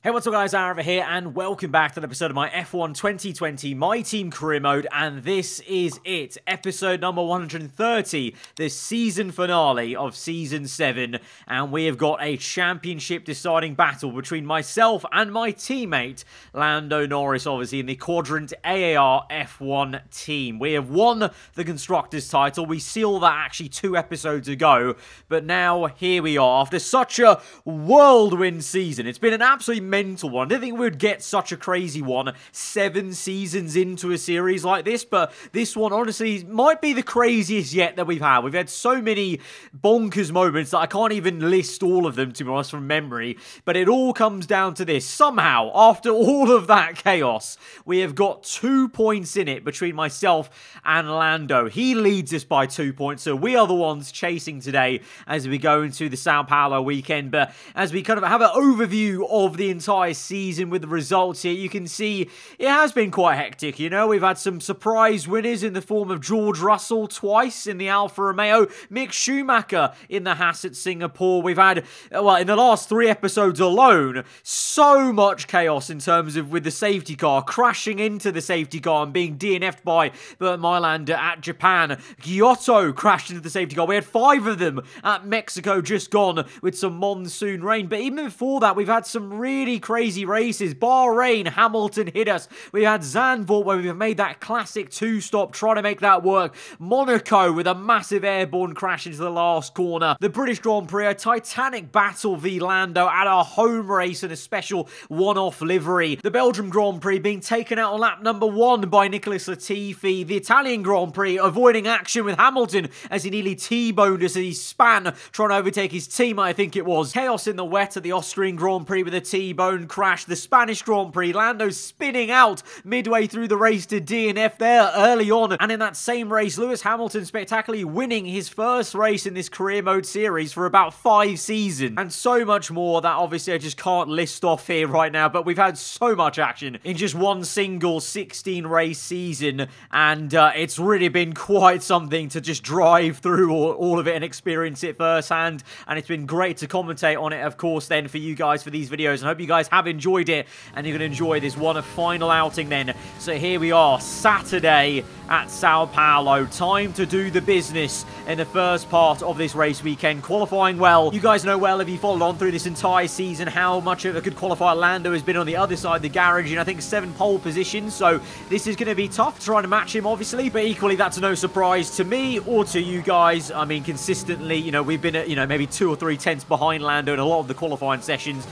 Hey, what's up guys, AARAVA here, and welcome back to an episode of my F1 2020 My Team Career Mode, and this is it, episode number 130, the season finale of Season 7, and we have got a championship deciding battle between myself and my teammate, Lando Norris, obviously, in the Quadrant AAR F1 team. We have won the Constructors' title. We sealed that actually 2 episodes ago, but now here we are, after such a whirlwind season. It's been an absolutely mental one. I didn't think we would get such a crazy one 7 seasons into a series like this, but this one honestly might be the craziest yet that we've had. We've had so many bonkers moments that I can't even list all of them, to be honest, from memory, but it all comes down to this. Somehow, after all of that chaos, we have got 2 points in it between myself and Lando. He leads us by 2 points, so we are the ones chasing today as we go into the Sao Paulo weekend. But as we kind of have an overview of the entire season with the results here, you can see it has been quite hectic. You know, we've had some surprise winners in the form of George Russell twice in the Alfa Romeo, Mick Schumacher in the Haas at Singapore. We've had, well, in the last 3 episodes alone, so much chaos in terms of with the safety car, crashing into the safety car and being DNF'd by Bert Mylander at Japan. Giotto crashed into the safety car. We had 5 of them at Mexico just gone with some monsoon rain. But even before that, we've had some really crazy races. Bahrain, Hamilton hit us. We had Zandvoort where we've made that classic 2-stop, trying to make that work. Monaco with a massive airborne crash into the last corner. The British Grand Prix, a titanic battle v Lando at our home race in a special one-off livery. The Belgium Grand Prix being taken out on lap number 1 by Nicholas Latifi. The Italian Grand Prix avoiding action with Hamilton as he nearly T-boned us as he span trying to overtake his teammate, I think it was. Chaos in the wet at the Austrian Grand Prix with a T-bone crash. The Spanish Grand Prix, Lando spinning out midway through the race to DNF there early on. And in that same race, Lewis Hamilton spectacularly winning his first race in this career mode series for about 5 seasons. And so much more that obviously I just can't list off here right now, but we've had so much action in just one single 16 race season, and it's really been quite something to just drive through all of it and experience it firsthand. And it's been great to commentate on it, of course, then for you guys for these videos. And I hope you guys have enjoyed it and you're going to enjoy this one final outing then. So here we are, Saturday at Sao Paulo. Time to do the business in the first part of this race weekend. Qualifying well. You guys know well, if you followed on through this entire season, how much of a good qualifier Lando has been on the other side of the garage in, I think, 7 pole positions. So this is going to be tough trying to match him, obviously, but equally that's no surprise to me or to you guys. I mean, consistently, you know, we've been at, you know, maybe 2 or 3 tenths behind Lando in a lot of the qualifying sessions,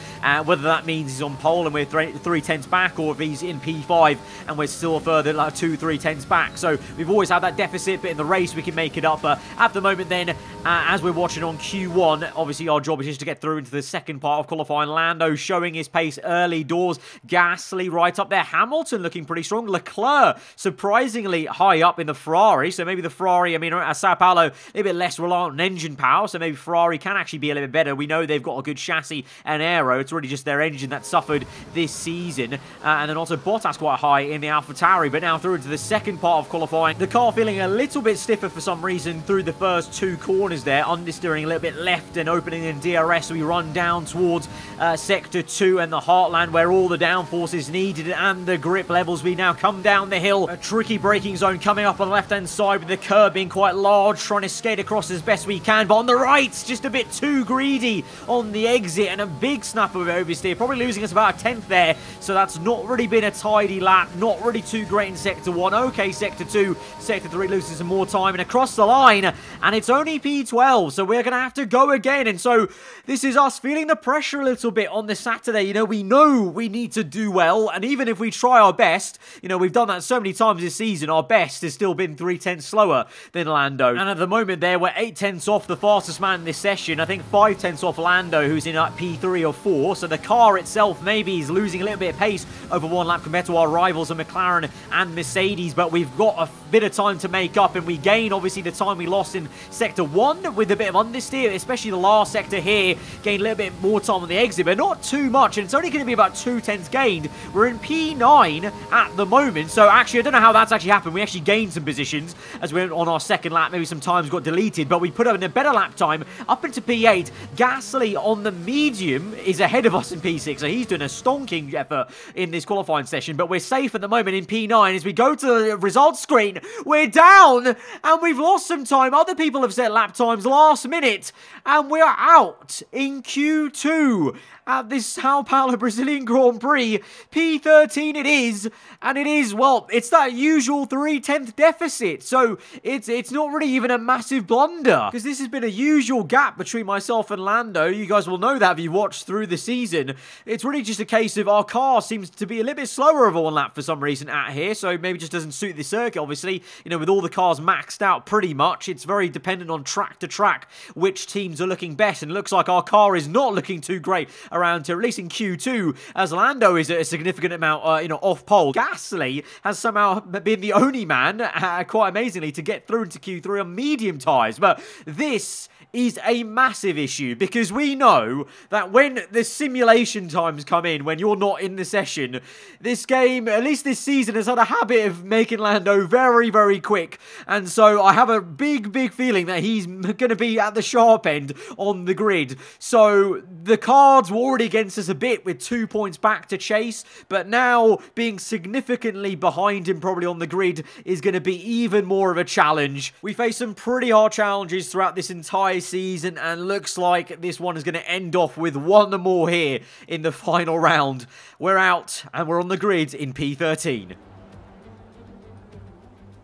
whether that means he's on pole and we're 3 tenths back, or if he's in P5 and we're still a further like 2-3 tenths back. So we've always had that deficit, but in the race we can make it up. At the moment then, as we're watching on Q1, obviously our job is just to get through into the second part of qualifying. Lando showing his pace early doors. Gasly right up there. Hamilton looking pretty strong. Leclerc surprisingly high up in the Ferrari. So maybe the Ferrari, I mean, at Sao Paulo, a little bit less reliant on engine power. So maybe Ferrari can actually be a little bit better. We know they've got a good chassis and aero. It's really just their engine that suffered this season. And then also Bottas quite high in the AlphaTauri. But now through into the second part of qualifying, the car feeling a little bit stiffer for some reason through the first 2 corners there. Understeering a little bit left and opening in DRS. We run down towards Sector 2 and the Heartland, where all the downforce is needed and the grip levels. We now come down the hill. A tricky braking zone coming up on the left-hand side with the curb being quite large, trying to skate across as best we can. But on the right, just a bit too greedy on the exit and a big snap of oversteer, probably losing us about a tenth there. So that's not really been a tidy lap, not really too great in Sector 1. Okay, Sector 2, Sector 3 losing some more time and across the line, and it's only P12, so we're going to have to go again. And so this is us feeling the pressure a little bit on this Saturday. You know we need to do well, and even if we try our best, you know, we've done that so many times this season, our best has still been 3 tenths slower than Lando. And at the moment there, we're 8 tenths off the fastest man in this session. I think 5 tenths off Lando, who's in P3 or 4, so the car itself maybe is losing a little bit of pace over 1 lap compared to our rivals of McLaren and Mercedes, but we've got a bit of time to make up, and we gain obviously the time we lost in Sector 1 with a bit of understeer, especially the last sector here. Gain a little bit more time on the exit, but not too much, and it's only going to be about 2 tenths gained. We're in P9 at the moment, so actually I don't know how that's actually happened. We actually gained some positions as we went on our second lap. Maybe some times got deleted, but we put up in a better lap time up into P8. Gasly on the medium is ahead of us in P6. P6, so he's doing a stonking effort in this qualifying session, but we're safe at the moment in P9. As we go to the results screen, we're down, and we've lost some time. Other people have set lap times last minute, and we're out in Q2 at this Sao Paulo Brazilian Grand Prix. P13 it is, and it is, well, it's that usual 3/10 deficit, so it's not really even a massive blunder, because this has been a usual gap between myself and Lando. You guys will know that if you watched through the season. It's really just a case of our car seems to be a little bit slower of a one lap for some reason at here, so maybe just doesn't suit the circuit, obviously. You know, with all the cars maxed out pretty much, it's very dependent on track to track which teams are looking best, and it looks like our car is not looking too great around here, at least in Q2, as Lando is a significant amount, off pole. Gasly has somehow been the only man, quite amazingly, to get through into Q3 on medium tyres, but this is a massive issue, because we know that when the simulation times come in, when you're not in the session, this game, at least this season, has had a habit of making Lando very, very quick, and so I have a big feeling that he's going to be at the sharp end on the grid. So the cards were already against us a bit with 2 points back to chase, but now being significantly behind him probably on the grid is going to be even more of a challenge. We face some pretty hard challenges throughout this entire season, and looks like this one is going to end off with one more here in the final round. We're out, and we're on the grid in P13.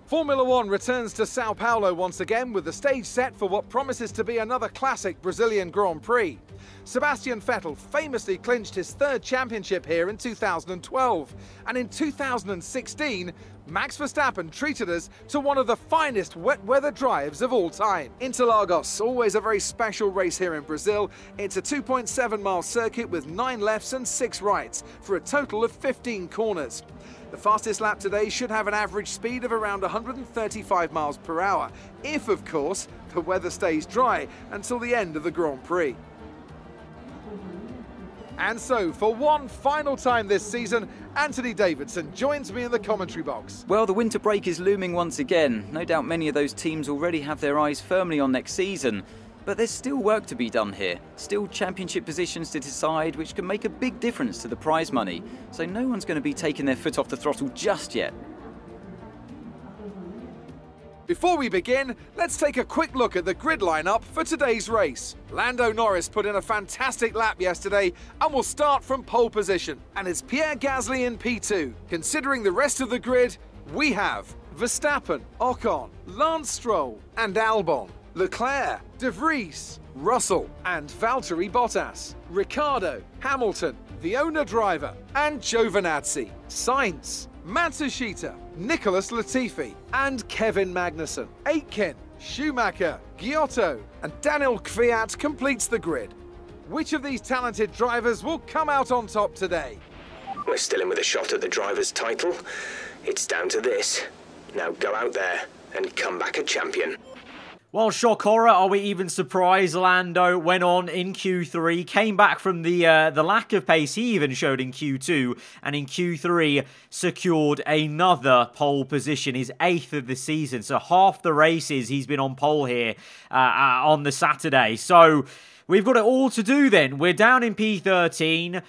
Formula One returns to Sao Paulo once again, with the stage set for what promises to be another classic Brazilian Grand Prix. Sebastian Vettel famously clinched his third championship here in 2012, and in 2016, Max Verstappen treated us to one of the finest wet weather drives of all time. Interlagos, always a very special race here in Brazil. It's a 2.7-mile circuit with 9 lefts and 6 rights for a total of 15 corners. The fastest lap today should have an average speed of around 135 miles per hour, if, of course, the weather stays dry until the end of the Grand Prix. And so, for one final time this season, Anthony Davidson joins me in the commentary box. Well, the winter break is looming once again. No doubt many of those teams already have their eyes firmly on next season. But there's still work to be done here. Still championship positions to decide, which can make a big difference to the prize money. So no one's going to be taking their foot off the throttle just yet. Before we begin, let's take a quick look at the grid lineup for today's race. Lando Norris put in a fantastic lap yesterday and will start from pole position. And it's Pierre Gasly in P2. Considering the rest of the grid, we have Verstappen, Ocon, Lance Stroll and Albon, Leclerc, De Vries, Russell and Valtteri Bottas, Ricciardo, Hamilton, the owner driver and Giovinazzi, Sainz, Matsushita, Nicholas Latifi and Kevin Magnussen. Aitken, Schumacher, Giotto and Daniel Kvyat completes the grid. Which of these talented drivers will come out on top today? We're still in with a shot at the driver's title. It's down to this. Now go out there and come back a champion. Well, shock horror, are we even surprised? Lando went on in Q3, came back from the lack of pace he even showed in Q2, and in Q3 secured another pole position, his 8th of the season. So half the races he's been on pole here on the Saturday. So we've got it all to do then. We're down in P13.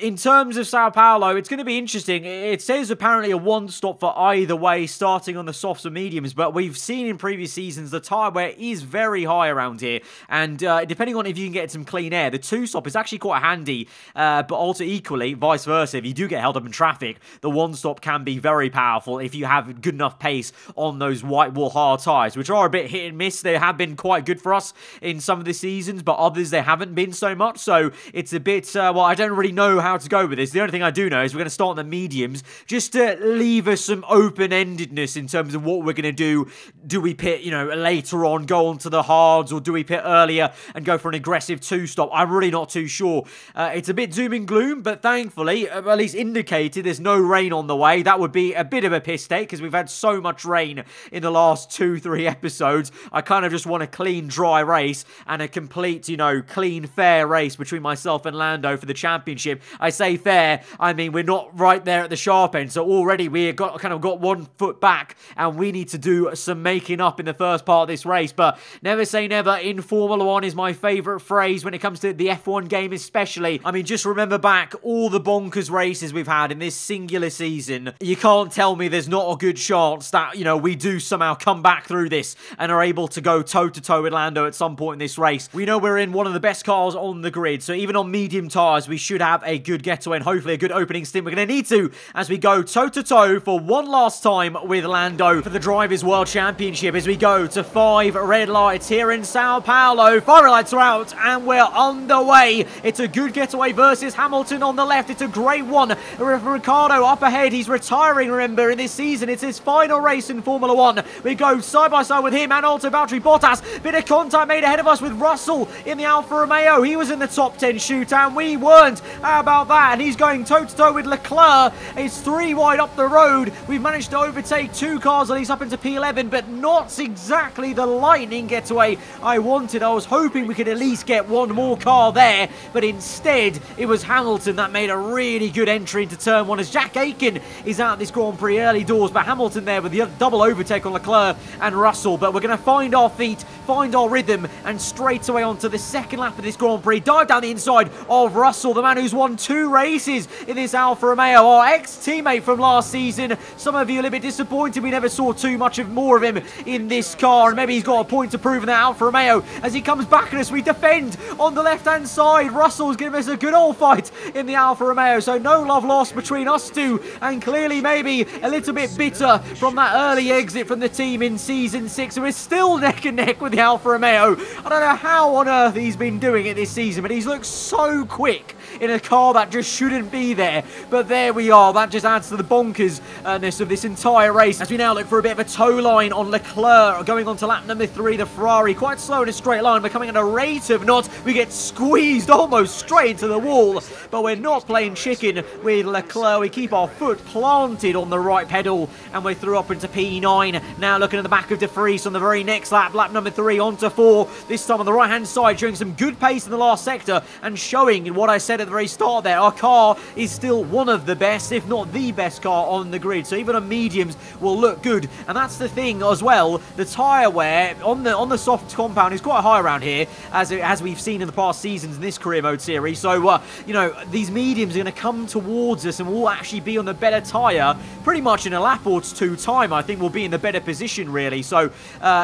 In terms of Sao Paulo, it's going to be interesting. It says apparently a one-stop for either way, starting on the softs and mediums, but we've seen in previous seasons the tyre wear is very high around here, and depending on if you can get some clean air, the two-stop is actually quite handy, but also equally, vice versa, if you do get held up in traffic, the one-stop can be very powerful if you have good enough pace on those white wall hard tyres, which are a bit hit and miss. They have been quite good for us in some of the seasons, but others they haven't been so much, so it's a bit, well, I don't really know how to go with this. The only thing I do know is we're going to start on the mediums just to leave us some open-endedness in terms of what we're going to do. Do we pit, later on, go on to the hards, or do we pit earlier and go for an aggressive two-stop? I'm really not too sure. It's a bit doom and gloom, but thankfully, at least indicated, there's no rain on the way. That would be a bit of a piss take because we've had so much rain in the last 2-3 episodes. I kind of just want a clean, dry race and a complete, clean, fair race between myself and Lando for the championship. I say fair, I mean we're not right there at the sharp end, so already we got got 1 foot back, and we need to do some making up in the first part of this race. But never say never in Formula 1 is my favourite phrase when it comes to the F1 game especially. I mean, just remember back all the bonkers races we've had in this singular season. You can't tell me there's not a good chance that, you know, we do somehow come back through this and are able to go toe-to-toe with Lando at some point in this race. We know we're in one of the best cars on the grid, so even on medium tyres, we should have a good getaway and hopefully a good opening stint. We're going to need to as we go toe-to-toe for one last time with Lando for the Drivers' World Championship as we go to 5 red lights here in Sao Paulo. 5 red lights are out and we're underway. It's a good getaway versus Hamilton on the left. It's a great one. Ricciardo up ahead. He's retiring, remember, in this season. It's his final race in Formula 1. We go side by side with him and also Valtteri Bottas. Bit of contact made ahead of us with Russell in the Alfa Romeo. He was in the top 10 shoot and we weren't. How about that? And he's going toe-to-toe with Leclerc. It's 3 wide up the road. We've managed to overtake 2 cars at least up into P11, but not exactly the lightning getaway I wanted. I was hoping we could at least get 1 more car there, but instead it was Hamilton that made a really good entry into turn 1 as Jack Aitken is out this Grand Prix early doors, but Hamilton there with the double overtake on Leclerc and Russell. But we're going to find our feet, find our rhythm, and straight away onto the second lap of this Grand Prix. Dive down the inside of Russell, the man who's won 2 races in this Alfa Romeo, our ex-teammate from last season. Some of you are a little bit disappointed we never saw too much of more of him in this car, and maybe he's got a point to prove in that Alfa Romeo as he comes back at us. We defend on the left-hand side. Russell's giving us a good old fight in the Alfa Romeo, so no love lost between us two, and clearly maybe a little bit bitter from that early exit from the team in Season 6. We're still neck and neck with the Alfa Romeo. I don't know how on earth he's been doing it this season, but he's looked so quick in a car that just shouldn't be there. But there we are. That just adds to the bonkersness of this entire race as we now look for a bit of a tow line on Leclerc going on to lap number 3. The Ferrari quite slow in a straight line. We're coming at a rate of knots. We get squeezed almost straight into the wall, but we're not playing chicken with Leclerc. We keep our foot planted on the right pedal and we're through up into P9. Now looking at the back of De Vries on the very next lap, lap number 3 onto 4. This time on the right hand side, showing some good pace in the last sector and showing in what I said at the very start there, our car is still one of the best, if not the best car on the grid. So even on mediums will look good, and that's the thing as well. The tyre wear on the soft compound is quite high around here, as we've seen in the past seasons in this career mode series. So you know, these mediums are going to come towards us and we'll actually be on the better tyre pretty much in a lap or 2 time. I think we'll be in the better position really. So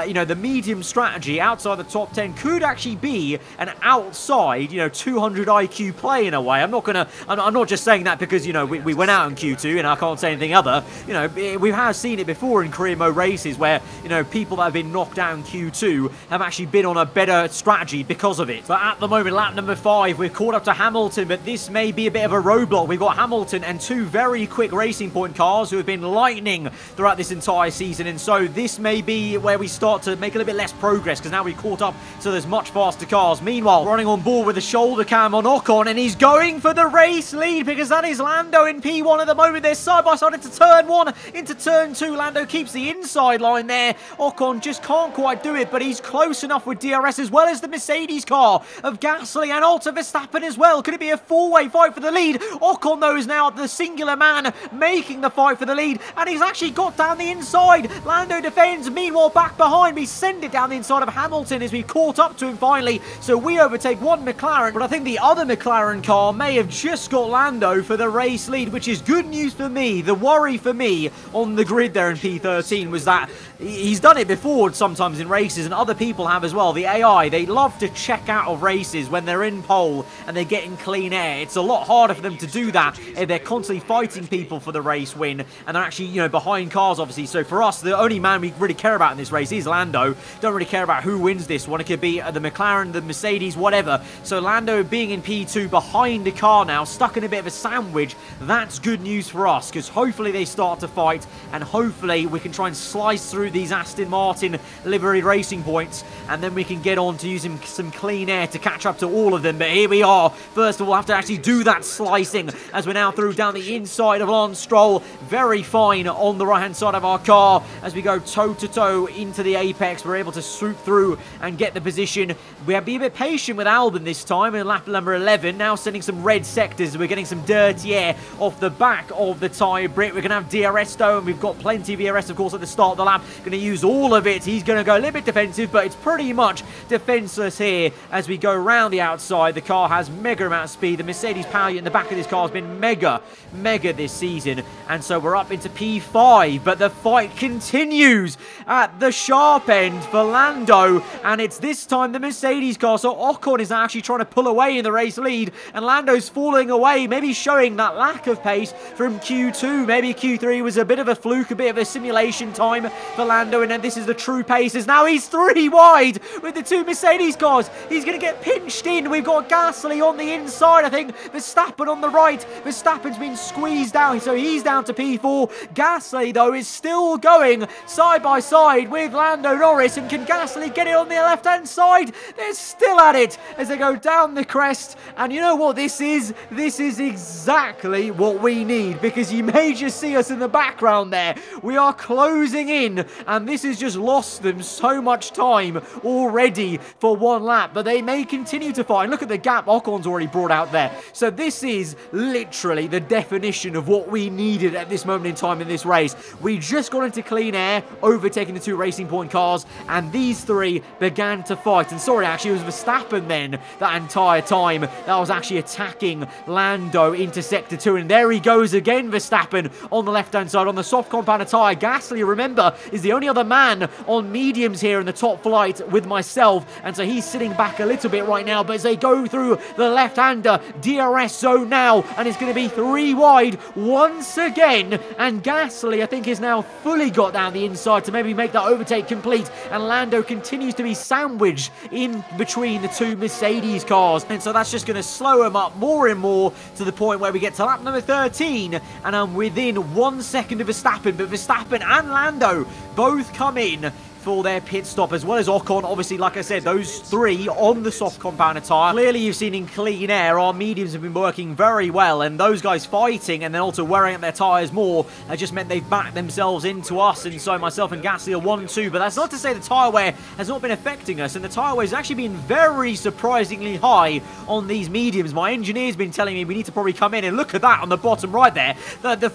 you know, the medium strategy outside the top 10 could actually be an outside, you know, 200 IQ play in a way. I'm not just saying that because, you know, we went out in Q2 and I can't say anything other. You know, we have seen it before in career mode races where, you know, people that have been knocked out in Q2 have actually been on a better strategy because of it. But at the moment, lap number 5, we're caught up to Hamilton, but this may be a bit of a roadblock. We've got Hamilton and 2 very quick Racing Point cars who have been lightning throughout this entire season, and so this may be where we start to make a little bit less progress because now we've caught up to those much faster cars. Meanwhile, running on board with a shoulder cam on Ocon, and he's going for the race lead because that is Lando in P1 at the moment. They're side by side into turn 1, into turn 2. Lando keeps the inside line there. Ocon just can't quite do it, but he's close enough with DRS as well as the Mercedes car of Gasly and also Verstappen as well. Could it be a 4-way fight for the lead? Ocon, though, is now the singular man making the fight for the lead, and he's actually got down the inside. Lando defends. Meanwhile, back behind, we send it down the inside of Hamilton as we caught up to him finally. So we overtake one McLaren, but I think the other McLaren car may have just got Lando for the race lead, which is good news for me. The worry for me on the grid there in P13 was that he's done it before sometimes in races, and other people have as well. The AI, they love to check out of races when they're in pole and they're getting clean air. It's a lot harder for them to do that if they're constantly fighting people for the race win and they're actually, you know, behind cars obviously. So for us, the only man we really care about in this race is Lando. Don't really care about who wins this one. It could be the McLaren, the Mercedes, whatever. So Lando being in P2 behind the car now, stuck in a bit of a sandwich, that's good news for us because hopefully they start to fight and hopefully we can try and slice through these Aston Martin liveried Racing Points and then we can get on to using some clean air to catch up to all of them. But here we are. First of all, we'll have to actually do that slicing as we're now through down the inside of Lance Stroll. Very fine on the right hand side of our car as we go toe to toe into the apex. We're able to swoop through and get the position. We have to be a bit patient with Albon this time in lap number 11, now sending some red sectors. We're getting some dirty air off the back of the tyre Brit. We're going to have DRS though, and we've got plenty of ERS, of course, at the start of the lap. Going to use all of it. He's going to go a little bit defensive, but it's pretty much defenseless here as we go around the outside. The car has mega amount of speed. The Mercedes power unit in the back of this car has been mega this season, and so we're up into P5, but the fight continues at the sharp end for Lando, and it's this time the Mercedes car. So Ocon is actually trying to pull away in the race lead, and Lando's falling away, maybe showing that lack of pace from Q2. Maybe Q3 was a bit of a fluke, a bit of a simulation time for Lando, and then this is the true pace, as now he's 3 wide with the 2 Mercedes cars. He's going to get pinched in. We've got Gasly on the inside, I think. Verstappen on the right. Verstappen's been squeezed out, so he's down to P4. Gasly, though, is still going side by side with Lando Norris, and can Gasly get it on the left-hand side? They're still at it as they go down the crest, and you know what this is? This is exactly what we need, because you may just see us in the background there. We are closing in, and this has just lost them so much time already for one lap, but they may continue to fight. And look at the gap Ocon's already brought out there. So this is literally the definition of what we needed at this moment in time in this race. We just got into clean air, overtaking the 2 Racing Point cars, and these 3 began to fight. And sorry, actually, it was Verstappen then that entire time that was actually attacking Lando into Sector 2. And there he goes again, Verstappen, on the left-hand side on the soft compound tyre. Gasly, remember, is the only other man on mediums here in the top flight with myself, and so he's sitting back a little bit right now. But as they go through the left-hander DRS zone now, and it's going to be 3 wide once again, and Gasly, I think, is now fully got down the inside to maybe make that overtake complete, and Lando continues to be sandwiched in between the 2 Mercedes cars, and so that's just going to slow him up more and more to the point where we get to lap number 13, and I'm within 1 second of Verstappen. But Verstappen and Lando both come in for their pit stop, as well as Ocon. Obviously, like I said, those 3 on the soft compound tyre. Clearly, you've seen in clean air, our mediums have been working very well, and those guys fighting and then also wearing out their tyres more has just meant they've backed themselves into us, and so myself and Gasly are 1-2. But that's not to say the tyre wear has not been affecting us, and the tyre wear has actually been very surprisingly high on these mediums. My engineer's been telling me we need to probably come in, and look at that on the bottom right there. The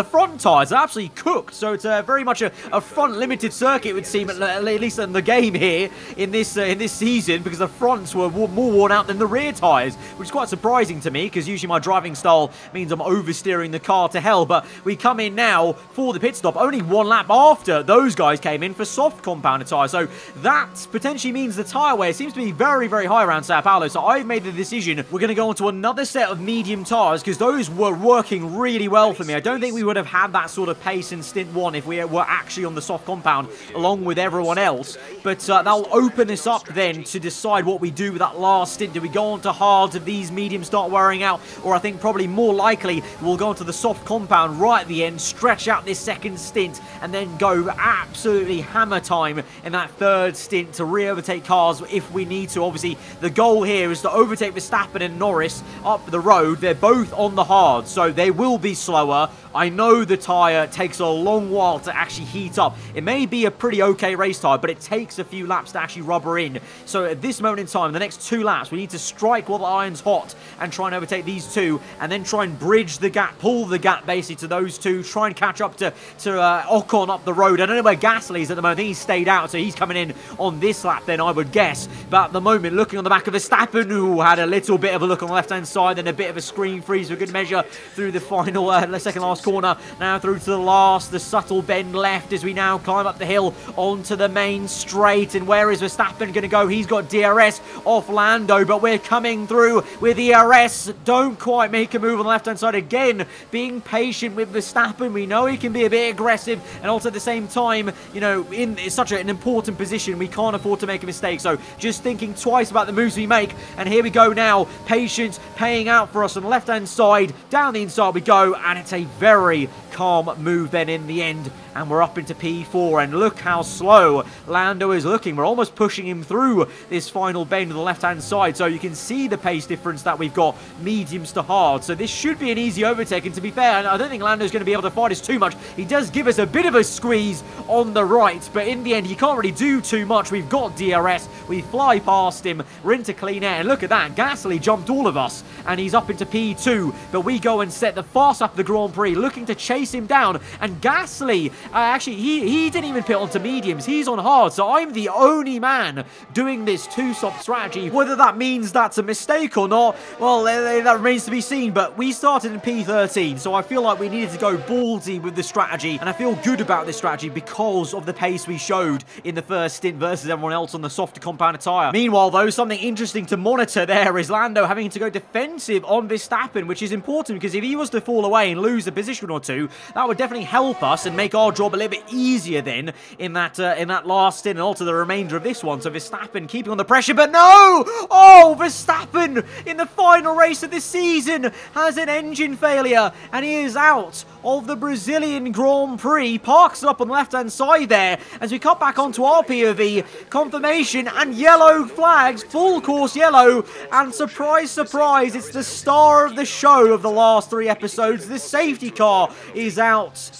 front tyres are absolutely cooked, so it's very much a front limited circuit, it would seem, at least in the game here in this season, because the fronts were more worn out than the rear tyres, which is quite surprising to me, because usually my driving style means I'm oversteering the car to hell. But we come in now for the pit stop only 1 lap after those guys came in for soft compound tyres, so that potentially means the tyre wear seems to be very high around Sao Paulo. So I've made the decision we're going to go on to another set of medium tyres, because those were working really well for me. I don't think we would have had that sort of pace in stint 1 if we were actually on the soft compound along with everyone else, but that'll open us up then to decide what we do with that last stint. Do we go on to hard if these mediums start wearing out, or I think probably more likely we'll go onto the soft compound right at the end, stretch out this second stint, and then go absolutely hammer time in that 3rd stint to re-overtake cars if we need to. Obviously, the goal here is to overtake Verstappen and Norris up the road. They're both on the hard, so they will be slower. I know the tyre takes a long while to actually heat up. It may be a pretty okay race tyre, but it takes a few laps to actually rubber in. So at this moment in time, the next 2 laps, we need to strike while the iron's hot and try and overtake these 2, and then try and bridge the gap, pull the gap basically to those 2, try and catch up to Ocon up the road. I don't know where Gasly is at the moment. I think he's stayed out, so he's coming in on this lap then, I would guess. But at the moment, looking on the back of Verstappen, who had a little bit of a look on the left-hand side, then a bit of a screen freeze for good measure through the final, second last corner, now through to the subtle bend left as we now climb up the hill onto the main straight. And where is Verstappen going to go? He's got DRS off Lando, but we're coming through with ERS. Don't quite make a move on the left-hand side again. Being patient with Verstappen. We know he can be a bit aggressive, and also at the same time, you know, in such an important position, we can't afford to make a mistake. So just thinking twice about the moves we make. And here we go now. Patience paying out for us on the left-hand side. Down the inside we go, and it's a very calm move then in the end, and we're up into P4. And look how slow slow Lando is looking. We're almost pushing him through this final bend on the left-hand side, so you can see the pace difference that we've got, mediums to hard. So this should be an easy overtake, and to be fair, I don't think Lando's going to be able to fight us too much. He does give us a bit of a squeeze on the right, but in the end, he can't really do too much. We've got DRS. We fly past him. We're into clean air, and look at that. Gasly jumped all of us, and he's up into P2, but we go and set the fast lap of the Grand Prix, looking to chase him down, and Gasly, actually, he didn't even pit onto mediums. He's on hard, so I'm the only man doing this two-stop strategy. Whether that means that's a mistake or not, well, that remains to be seen, but we started in P13, so I feel like we needed to go ballsy with the strategy, and I feel good about this strategy because of the pace we showed in the first stint versus everyone else on the softer compound tyre. Meanwhile, though, something interesting to monitor there is Lando having to go defensive on Verstappen, which is important because if he was to fall away and lose a position or two, that would definitely help us and make our job a little bit easier then in that last stint and also the remainder of this one. So Verstappen keeping on the pressure, but no! Oh, Verstappen in the final race of this season has an engine failure and he is out of the Brazilian Grand Prix. Parks it up on the left-hand side there as we cut back onto our POV. Confirmation and yellow flags, full course yellow, and surprise, surprise, it's the star of the show of the last 3 episodes. The safety car is out,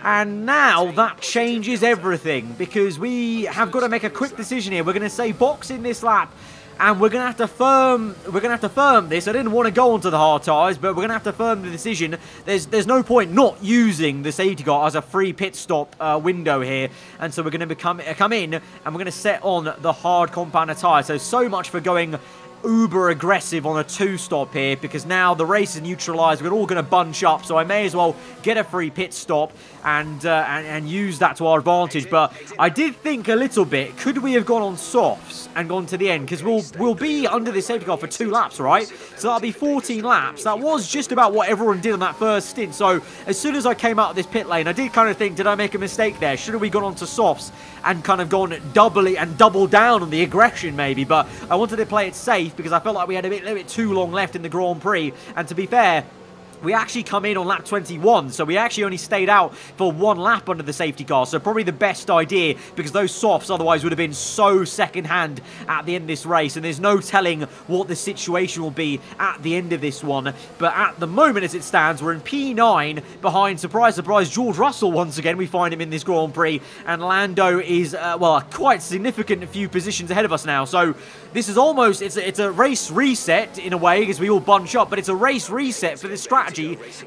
and now that changes everything because we have got to make a quick decision here. We're going to say box in this lap, and we're gonna have to firm this. I didn't want to go onto the hard tyres, but we're gonna have to firm the decision. There's no point not using the safety car as a free pit stop window here, and so we're gonna come in and we're gonna set on the hard compounder tyre. So much for going uber aggressive on a 2-stop here, because now the race is neutralized. We're all going to bunch up, so I may as well get a free pit stop and use that to our advantage. But I did think a little bit, could we have gone on softs and gone to the end? Because we'll be under this safety car for 2 laps, right? So that'll be 14 laps. That was just about what everyone did on that first stint. So as soon as I came out of this pit lane, I did kind of think, did I make a mistake there? Should have we gone on to softs and kind of gone double down on the aggression maybe? But I wanted to play it safe because I felt like we had a little bit too long left in the Grand Prix. And to be fair, we actually come in on lap 21, so we actually only stayed out for 1 lap under the safety car, so probably the best idea, because those softs otherwise would have been so second-hand at the end of this race, and there's no telling what the situation will be at the end of this one. But at the moment, as it stands, we're in P9 behind, surprise, surprise, George Russell once again. We find him in this Grand Prix, and Lando is, well, a quite significant few positions ahead of us now, so this is almost, it's a race reset in a way, because we all bunch up, but it's a race reset for this strategy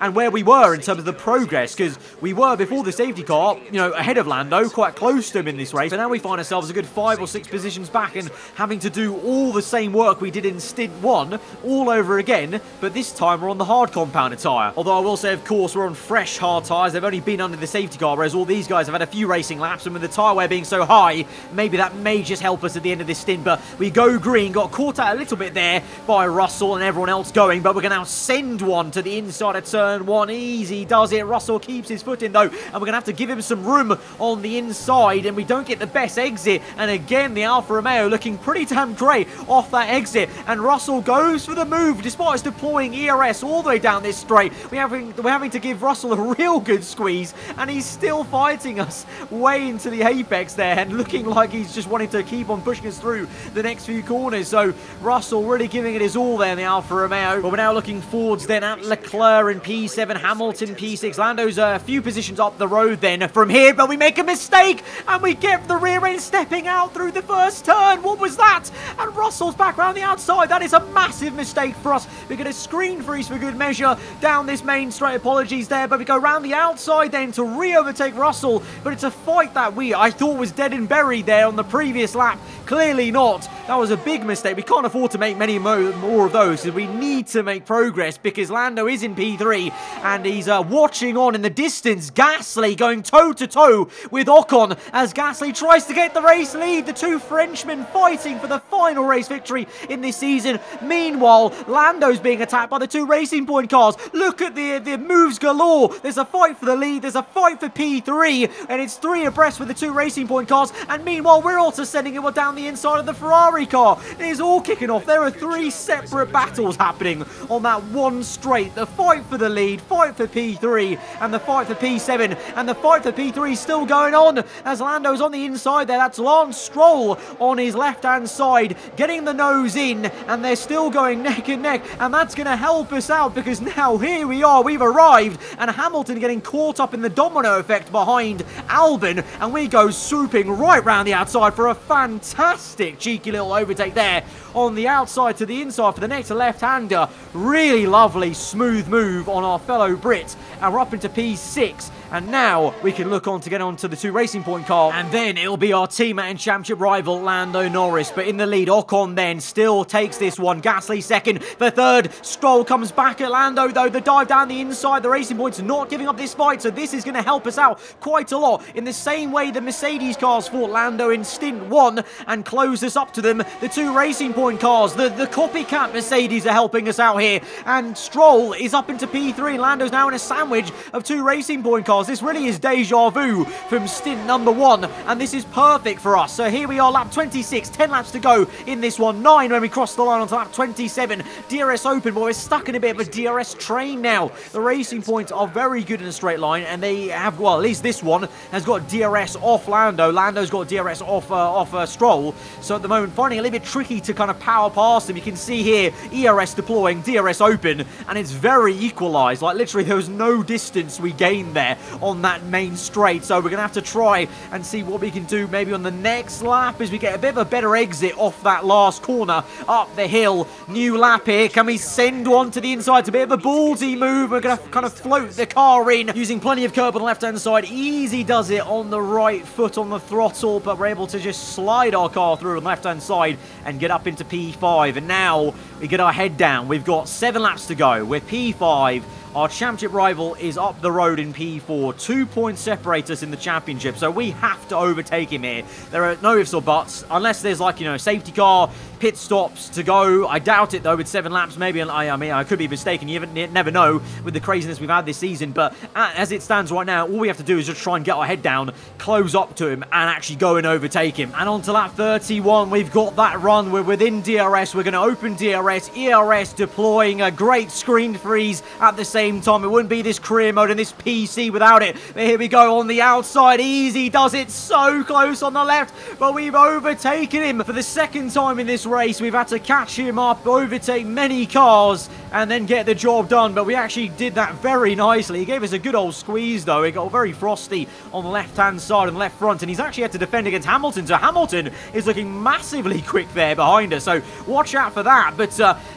and where we were in terms of the progress, because we were, before the safety car, you know, ahead of Lando, quite close to him in this race, but now we find ourselves a good 5 or 6 positions back and having to do all the same work we did in stint 1 all over again, but this time we're on the hard compounder tyre. Although I will say, of course, we're on fresh hard tyres. They've only been under the safety car, whereas all these guys have had a few racing laps, and with the tyre wear being so high, maybe that may just help us at the end of this stint. But we go green, got caught out a little bit there by Russell and everyone else going, but we're going to now send one to the inside of turn 1. Easy does it. Russell keeps his foot in though, and we're going to have to give him some room on the inside, and we don't get the best exit. And again, the Alfa Romeo looking pretty damn great off that exit, and Russell goes for the move despite us deploying ERS all the way down this straight. We're having to give Russell a real good squeeze, and he's still fighting us way into the apex there, and looking like he's just wanting to keep on pushing us through the next few corners. So Russell really giving it his all there in the Alfa Romeo. But we're now looking forwards then at Leclerc in P7, Hamilton P6. Lando's a few positions up the road then from here, but we make a mistake and we get the rear end stepping out through the first turn. What was that? And Russell's back around the outside. That is a massive mistake for us. We're going to screen freeze for good measure down this main straight. Apologies there, but we go around the outside then to re-overtake Russell. But it's a fight that I thought was dead and buried there on the previous lap. Clearly not. That was a big mistake. We can't afford to make many more of those, so we need to make progress because Lando is in P3 and he's watching on in the distance. Gasly going toe-to-toe with Ocon as Gasly tries to get the race lead. The 2 Frenchmen fighting for the final race victory in this season. Meanwhile, Lando's being attacked by the 2 Racing Point cars. Look at the moves galore. There's a fight for the lead. There's a fight for P3, and it's 3 abreast with the 2 Racing Point cars. And meanwhile, we're also sending it down the inside of the Ferrari car. It is all kicking off. There are 3 separate battles happening on that one straight. The fight for the lead, fight for P3, and the fight for P7, and the fight for P3 is still going on as Lando's on the inside there. That's Lance Stroll on his left-hand side, getting the nose in, and they're still going neck and neck, and that's going to help us out because now here we are, we've arrived, and Hamilton getting caught up in the domino effect behind Albon, and we go swooping right round the outside for a fantastic cheeky little overtake there on the outside to the inside for the next left-hander. Really lovely smooth move on our fellow Brit, and we're up into P6, and now we can look on to get on to the 2 Racing Point cars, and then it'll be our teammate and championship rival Lando Norris. But in the lead, Ocon then still takes this one. Gasly second, the third. Stroll comes back at Lando though. The dive down the inside, the Racing Point's not giving up this fight, so this is going to help us out quite a lot. In the same way the Mercedes cars fought Lando in stint 1 and closed us up to them, the 2 Racing Point cars, the copycat Mercedes are helping us out here, and Stroll is up into P3. Lando's now in a sandwich of 2 Racing Point cars. This really is deja vu from stint number 1, and this is perfect for us. So here we are, lap 26, 10 laps to go in this one, 9 when we cross the line onto lap 27. DRS open, but we're stuck in a bit of a DRS train now. The Racing Points are very good in a straight line, and they have, well, at least this one has got DRS off Lando. Lando's got DRS off Stroll, so at the moment finding it a little bit tricky to kind of power past them. You can see here ERS deploying, DRS open, and it's very equalised. Like literally there was no distance we gained there on that main straight, so we're going to have to try and see what we can do maybe on the next lap as we get a bit of a better exit off that last corner up the hill. New lap here. Can we send one to the inside? It's a bit of a ballsy move. We're going to kind of float the car in using plenty of curb on the left hand side. Easy does it on the right foot on the throttle, but we're able to just slide our car through on the left hand side and get up into P5. And now we get our head down. We've got 7 laps to go. We're P5. Our championship rival is up the road in P4. 2 points separate us in the championship, so we have to overtake him here. There are no ifs or buts, unless there's like, you know, safety car, pit stops to go. I doubt it though with 7 laps. Maybe, I mean, I could be mistaken. You never know with the craziness we've had this season. But as it stands right now, all we have to do is just try and get our head down, close up to him, and actually go and overtake him. And on to lap 31, we've got that run. We're within DRS. We're going to open DRS. ERS deploying a great screen freeze at the same time. It wouldn't be this career mode and this PC without it. But here we go on the outside. Easy does it. So close on the left, but we've overtaken him for the 2nd time in this race. We've had to catch him up, overtake many cars, and then get the job done. But we actually did that very nicely. He gave us a good old squeeze though. It got very frosty on the left-hand side and left front, and he's actually had to defend against Hamilton. So Hamilton is looking massively quick there behind us. So watch out for that. But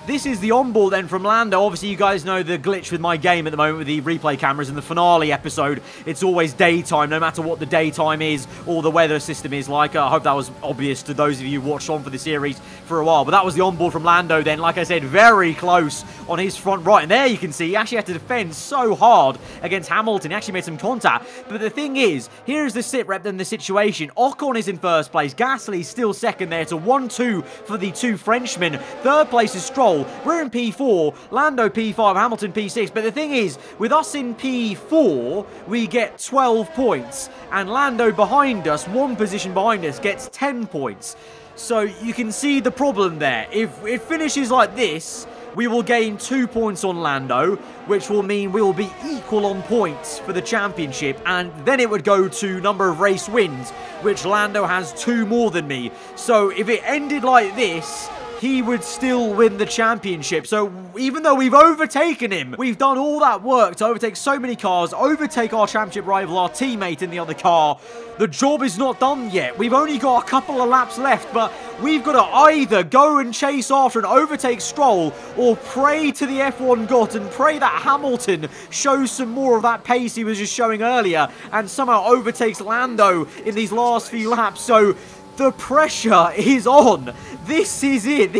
this is the onboard then from Lando. Obviously, you guys know the glitch with my game at the moment with the replay cameras. In the finale episode, it's always daytime, no matter what the daytime is or the weather system is like. I hope that was obvious to those of you who watched on for the series for a while. But that was the onboard from Lando then. Like I said, very close on his front right. And there you can see he actually had to defend so hard against Hamilton. He actually made some contact. But the thing is, here's the sit rep then the situation. Ocon is in first place. Gasly still second there. It's a 1-2 for the 2 Frenchmen. 3rd place is Stroll. We're in P4. Lando P5. Hamilton P6. But the thing is, with us in P4, we get 12 points. And Lando behind us, 1 position behind us, gets 10 points. So you can see the problem there. If it finishes like this, we will gain 2 points on Lando, which will mean we will be equal on points for the championship, and then it would go to number of race wins, which Lando has 2 more than me. So if it ended like this, he would still win the championship. So even though we've overtaken him, we've done all that work to overtake so many cars, overtake our championship rival, our teammate in the other car, the job is not done yet. We've only got a couple of laps left, but we've got to either go and chase after and overtake Stroll, or pray to the F1 god and pray that Hamilton shows some more of that pace he was just showing earlier and somehow overtakes Lando in these last few laps. So the pressure is on. This is it.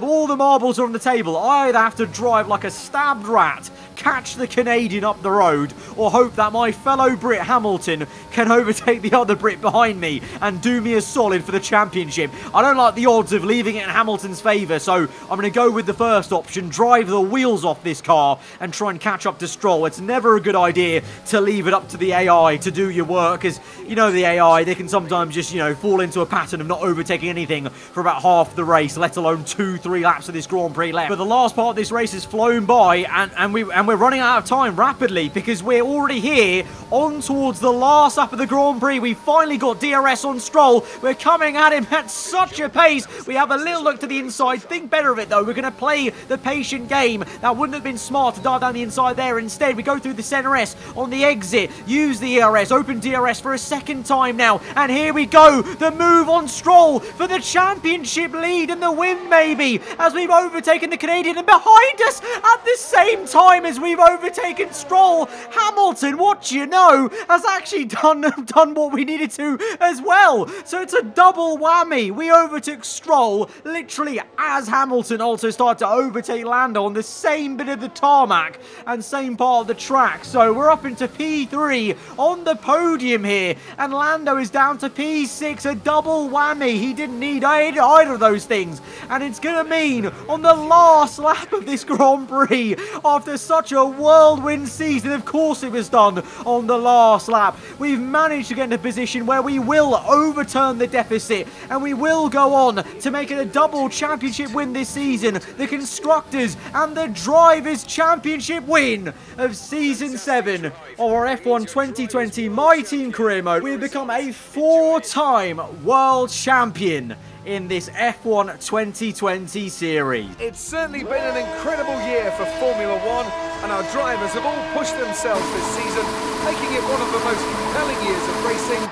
All the marbles are on the table. I either have to drive like a stabbed rat catch the Canadian up the road, or hope that my fellow Brit Hamilton can overtake the other Brit behind me and do me a solid for the championship. I don't like the odds of leaving it in Hamilton's favour, so I'm going to go with the first option, drive the wheels off this car and try and catch up to Stroll. It's never a good idea to leave it up to the AI to do your work, because, you know, the AI, they can sometimes just, you know, fall into a pattern of not overtaking anything for about half the race, let alone 2-3 laps of this Grand Prix left. But the last part of this race has flown by, and we're running out of time rapidly, because we're already here on towards the last lap of the Grand Prix. We finally got DRS on Stroll. We're coming at him at such a pace. We have a little look to the inside. Think better of it, though. We're going to play the patient game. That wouldn't have been smart to dive down the inside there. Instead, we go through the center S on the exit, use the ERS, open DRS for a second time now, and here we go. The move on Stroll for the championship lead and the win, maybe, as we've overtaken the Canadian, and behind us at the same time as we've overtaken Stroll, Hamilton, what you know, has actually done what we needed to as well. So it's a double whammy. We overtook Stroll literally as Hamilton also started to overtake Lando on the same bit of the tarmac and same part of the track. So we're up into P3 on the podium here, and Lando is down to P6, a double whammy. He didn't need either of those things, and it's going to mean on the last lap of this Grand Prix, after such a whirlwind season, of course it was done on the last lap, we've managed to get in a position where we will overturn the deficit, and we will go on to make it a double championship win this season. The Constructors and the Drivers' Championship win of Season 7 of our F1 2020 My Team Career Mode. We've become a 4-time world champion in this F1 2020 series. It's certainly been an incredible year for Formula One, and our drivers have all pushed themselves this season, making it one of the most compelling years of racing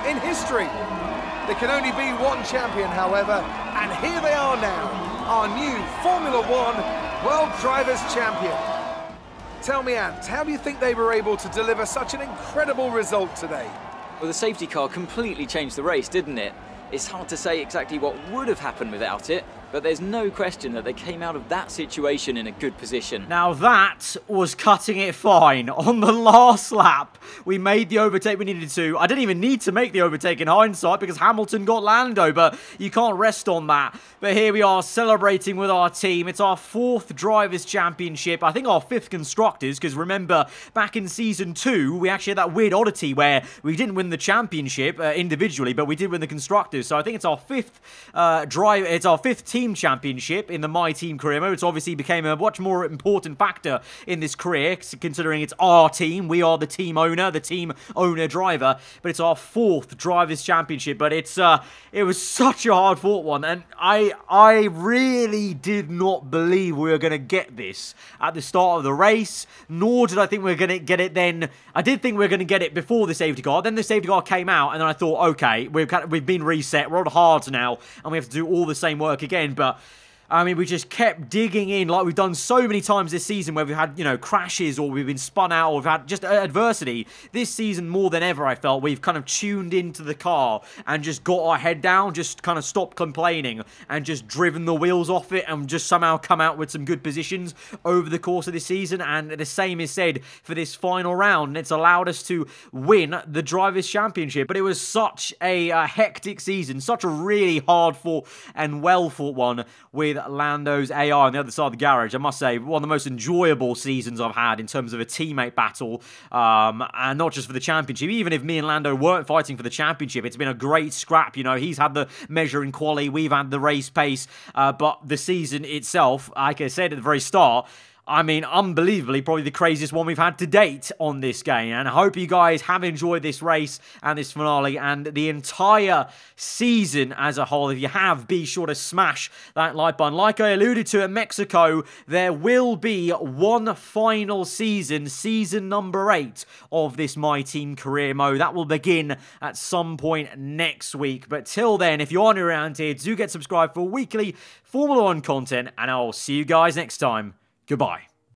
in history. There can only be one champion, however, and here they are now, our new Formula One World Drivers' Champion. Tell me, Ant, how do you think they were able to deliver such an incredible result today? Well, the safety car completely changed the race, didn't it? It's hard to say exactly what would have happened without it, but there's no question that they came out of that situation in a good position. Now that was cutting it fine. On the last lap, we made the overtake we needed to. I didn't even need to make the overtake in hindsight because Hamilton got Lando, but you can't rest on that. But here we are celebrating with our team. It's our 4th Drivers' Championship. I think our 5th Constructors, because remember, back in Season 2, we actually had that weird oddity where we didn't win the championship individually, but we did win the Constructors. So I think it's our 5th team championship in the My Team Career Mode. It's obviously became a much more important factor in this career, considering it's our team. We are the team owner, the team owner driver, but it's our 4th Drivers' Championship. But it was such a hard fought one, and I really did not believe we were going to get this at the start of the race, nor did I think we were going to get it then. I did think we were going to get it before the safety car. Then the safety car came out, and then I thought, okay, we've been reset. We're on hards now, and we have to do all the same work again. But I mean, we just kept digging in like we've done so many times this season where we've had, you know, crashes or we've been spun out or we've had just adversity. This season, more than ever, I felt we've kind of tuned into the car and just got our head down, just kind of stopped complaining and just driven the wheels off it and just somehow come out with some good positions over the course of this season. And the same is said for this final round. And it's allowed us to win the Drivers' Championship. But it was such a hectic season, such a really hard fought and well fought one with Lando's AI on the other side of the garage. I must say, one of the most enjoyable seasons I've had in terms of a teammate battle, and not just for the championship. Even if me and Lando weren't fighting for the championship, it's been a great scrap. You know, he's had the measure in quali, we've had the race pace, but the season itself, like I said at the very start, I mean, unbelievably, probably the craziest one we've had to date on this game. And I hope you guys have enjoyed this race and this finale and the entire season as a whole. If you have, be sure to smash that like button. Like I alluded to at Mexico, there will be one final season, season number 8 of this My Team Career Mode. That will begin at some point next week. But till then, if you're new around here, do get subscribed for weekly Formula 1 content. And I'll see you guys next time. Goodbye.